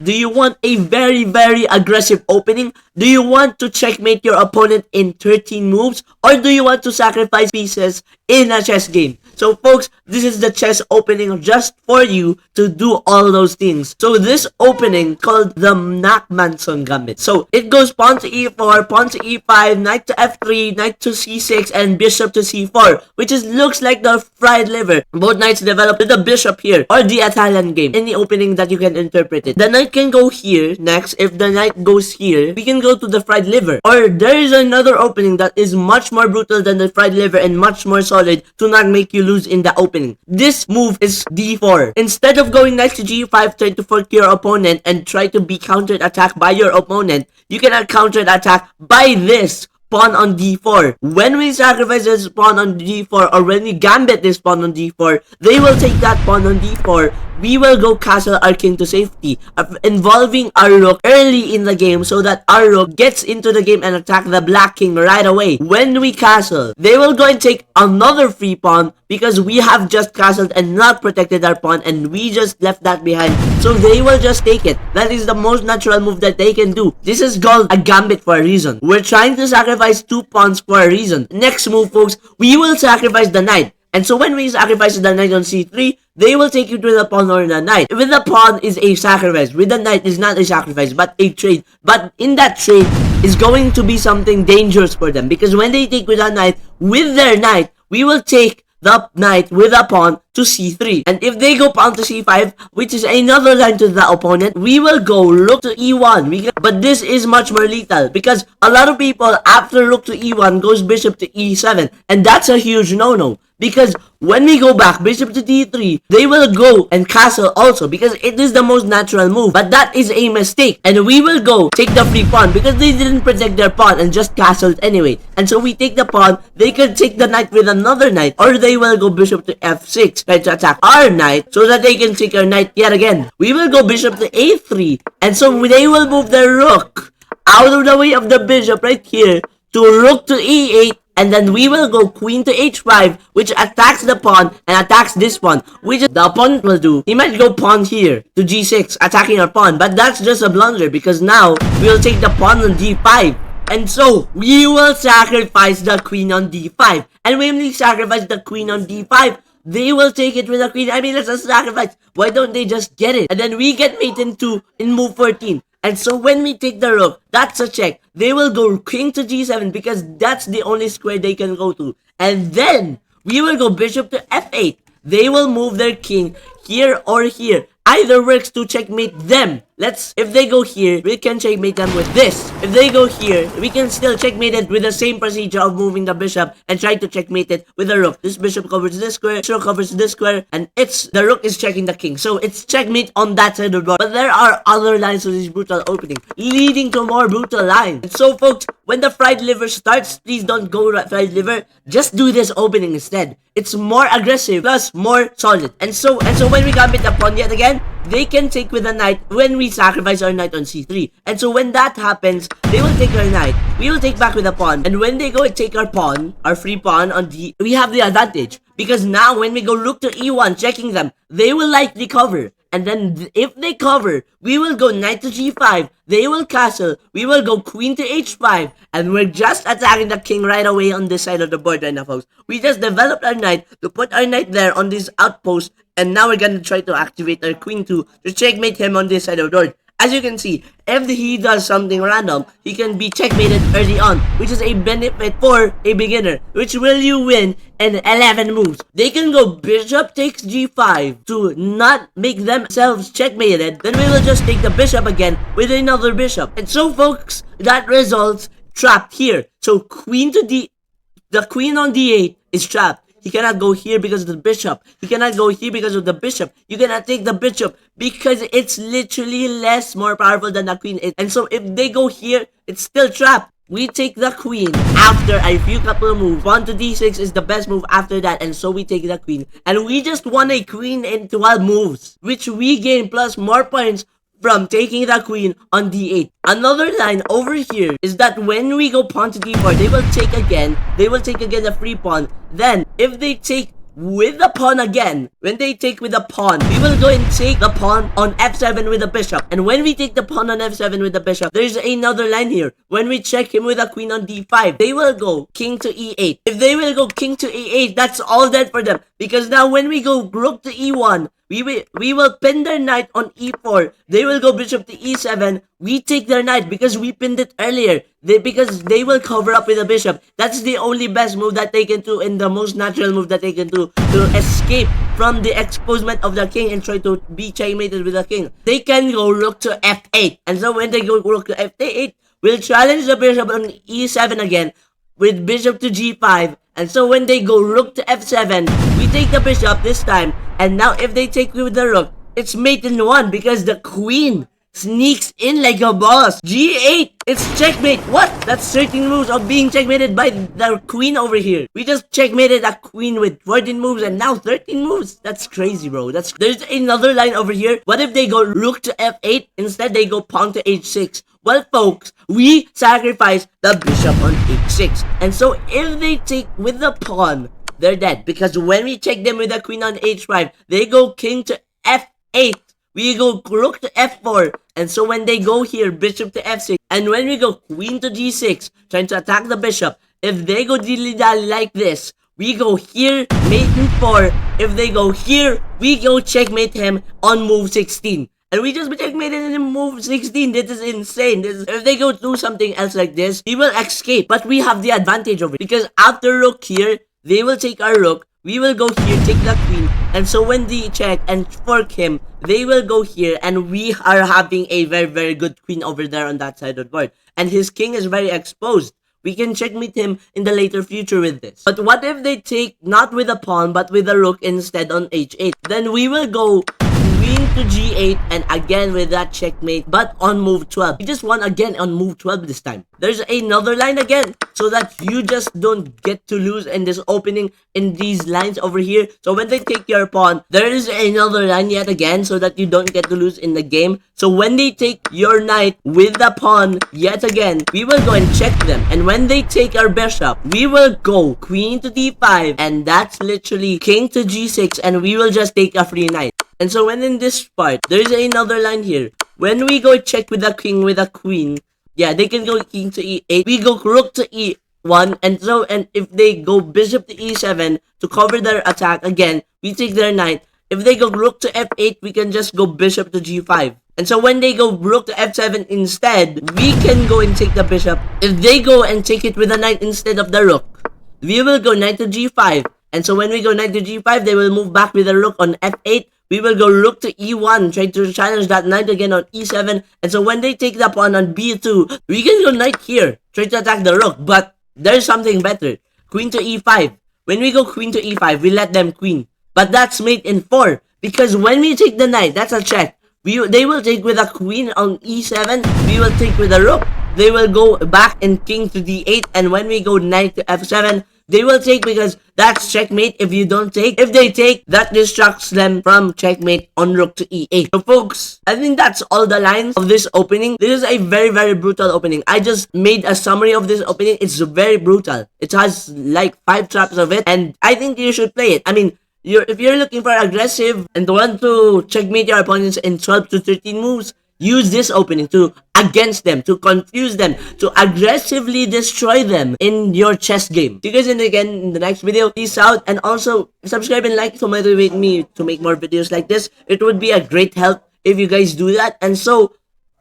Do you want a very aggressive opening? Do you want to checkmate your opponent in 13 moves? Or do you want to sacrifice pieces in a chess game? So folks, this is the chess opening just for you to do all those things. So this opening called the Nack-Manson Gambit. So it goes pawn to e4, pawn to e5, knight to f3, knight to c6, and bishop to c4, which looks like the fried liver. Both knights develop with the bishop here, or the Italian game. Any opening that you can interpret it. The knight can go here next. If the knight goes here, we can go to the fried liver. Or there is another opening that is much more brutal than the fried liver and much more solid to not make you lose in the opening. This move is d4. Instead of going knight to g5, try to fork your opponent and try to be countered attack by your opponent, you cannot counter attack by this pawn on d4. When we sacrifice this pawn on d4, or when we gambit this pawn on d4, they will take that pawn on d4. We will go castle our king to safety, involving our rook early in the game so that our rook gets into the game and attack the black king right away. When we castle, they will go and take another free pawn because we have just castled and not protected our pawn, and we just left that behind. So they will just take it. That is the most natural move that they can do. This is called a gambit for a reason. We're trying to sacrifice 2 pawns for a reason. Next move, folks, we will sacrifice the knight. And so when we sacrifice the knight on c3, they will take you to the pawn or the knight. With the pawn is a sacrifice. With the knight is not a sacrifice, but a trade. But in that trade is going to be something dangerous for them. Because when they take with a knight, with their knight, we will take the knight with a pawn to c3. And if they go pawn to c5, which is another line to the opponent, we will go rook to e1. But this is much more lethal because a lot of people after rook to e1 goes bishop to e7. And that's a huge no-no. Because when we go back, bishop to d3, they will go and castle also because it is the most natural move. But that is a mistake. And we will go take the free pawn because they didn't protect their pawn and just castled anyway. And so we take the pawn, they can take the knight with another knight, or they will go bishop to f6, try to attack our knight so that they can take our knight yet again. We will go bishop to a3, and so they will move their rook out of the way of the bishop right here to rook to e8. And then we will go queen to h5, which attacks the pawn and attacks this pawn, which the opponent will do. He might go pawn here to g6, attacking our pawn, but that's just a blunder because now we'll take the pawn on d5. And so we will sacrifice the queen on d5. And when we sacrifice the queen on d5, they will take it with the queen. I mean, it's a sacrifice. Why don't they just get it? And then we get mate in 2 in move 14. And so when we take the rook, that's a check. They will go king to g7 because that's the only square they can go to. And then we will go bishop to f8. They will move their king here or here. Either works to checkmate them. If they go here, we can checkmate them with this. If they go here, we can still checkmate it with the same procedure of moving the bishop and try to checkmate it with the rook. This bishop covers this square, this rook covers this square, and the rook is checking the king. So it's checkmate on that side of the board. But there are other lines to this brutal opening, leading to more brutal lines. And so folks, when the fried liver starts, please don't go fried liver. Just do this opening instead. It's more aggressive, plus more solid. And so when we gambit the pawn yet again, they can take with the knight when we sacrifice our knight on c3. And so when that happens, they will take our knight. We will take back with the pawn. And when they go and take our pawn, our free pawn on d, we have the advantage. Because now when we go rook to e1, checking them, they will likely cover. And then if they cover, we will go knight to g5. They will castle. We will go queen to h5. And we're just attacking the king right away on this side of the board right now, folks. We just developed our knight to put our knight there on this outpost. And now we're going to try to activate our queen to checkmate him on this side of the board. As you can see, if he does something random, he can be checkmated early on, which is a benefit for a beginner, which will you win in 11 moves. They can go bishop takes g5 to not make themselves checkmated, then we will just take the bishop again with another bishop. And so folks, that results trapped here. So the queen on d8 is trapped. He cannot go here because of the bishop. He cannot go here because of the bishop. You cannot take the bishop because it's literally more powerful than the queen is. And so if they go here, it's still trapped. We take the queen after a few couple of moves. Pawn to d6 is the best move after that. And so we take the queen. And we just won a queen in 12 moves, which we gain plus more points from taking the queen on d8. Another line over here is that when we go pawn to d4, they will take again the free pawn. Then, if they take with the pawn again. When they take with the pawn, we will go and take the pawn on f7 with the bishop. And when we take the pawn on f7 with the bishop, there's another line here. When we check him with a queen on d5, they will go king to e8. If they will go king to e8, that's all dead for them. Because now when we go rook to e1, we will pin their knight on e4. They will go bishop to e7. We take their knight because we pinned it earlier. Because they will cover up with a bishop. That's the only best move that they can do and the most natural move that they can do to escape from the exposement of the king and try to be checkmated with the king. They can go rook to f8. And so when they go rook to f8, we'll challenge the bishop on e7 again with bishop to g5. And so when they go rook to f7, we take the bishop this time. And now if they take with the rook, it's mate in one because the queen sneaks in like a boss. g8, it's checkmate. What? That's 13 moves of being checkmated by the queen over here. We just checkmated a queen with 14 moves and now 13 moves. That's crazy, bro. There's another line over here. What if they go rook to f8? Instead, they go pawn to h6. Well, folks, we sacrifice the bishop on h6. And so if they take with the pawn, they're dead. Because when we check them with the queen on h5, they go king to f8. We go rook to f4. And so when they go here, bishop to f6. And when we go queen to g6, trying to attack the bishop, if they go dilly-dally like this, we go here, mate in 4. If they go here, we go checkmate him on move 16. And we just checkmated him in move 16. This is insane. If they go do something else like this, he will escape. But we have the advantage over it. Because after rook here, they will take our rook. We will go here, take the queen. And so when they check and fork him, they will go here. And we are having a very, very good queen over there on that side of the board. And his king is very exposed. We can checkmate him in the later future with this. But what if they take not with a pawn, but with a rook instead on h8? Then we will go queen to g8 and again with that checkmate, but on move 12. We just won again on move 12 this time. There's another line again so that you just don't get to lose in this opening in these lines over here. So when they take your pawn, there is another line yet again so that you don't get to lose in the game. So when they take your knight with the pawn yet again, we will go and check them. And when they take our bishop, we will go queen to d5 and that's literally king to g6 and we will just take a free knight. And so when in this part, there's another line here. When we go check with the king with a queen, yeah, they can go king to e8. We go rook to e1. And if they go bishop to e7 to cover their attack again, we take their knight. If they go rook to f8, we can just go bishop to g5. And so when they go rook to f7 instead, we can go and take the bishop. If they go and take it with a knight instead of the rook, we will go knight to g5. And so when we go knight to g5, they will move back with the rook on f8. We will go rook to e1, try to challenge that knight again on e7. And so when they take the pawn on b2, we can go knight here, try to attack the rook. But there's something better. Queen to e5. When we go queen to e5, we let them queen. But that's mate in 4. Because when we take the knight, that's a check. They will take with a queen on e7. We will take with a rook. They will go back and king to d8. And when we go knight to f7, they will take because that's checkmate if you don't take. If they take, that distracts them from checkmate on rook to e8. So folks, I think that's all the lines of this opening. This is a very, very brutal opening. I just made a summary of this opening. It's very brutal. It has like 5 traps of it. And I think you should play it. I mean, if you're looking for aggressive and want to checkmate your opponents in 12 to 13 moves, use this opening to against them, to confuse them, to aggressively destroy them in your chess game. See you guys again in the next video. Peace out, and also subscribe and like to motivate me to make more videos like this. It would be a great help if you guys do that. And so,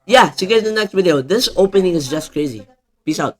yeah, see you guys in the next video. This opening is just crazy. Peace out.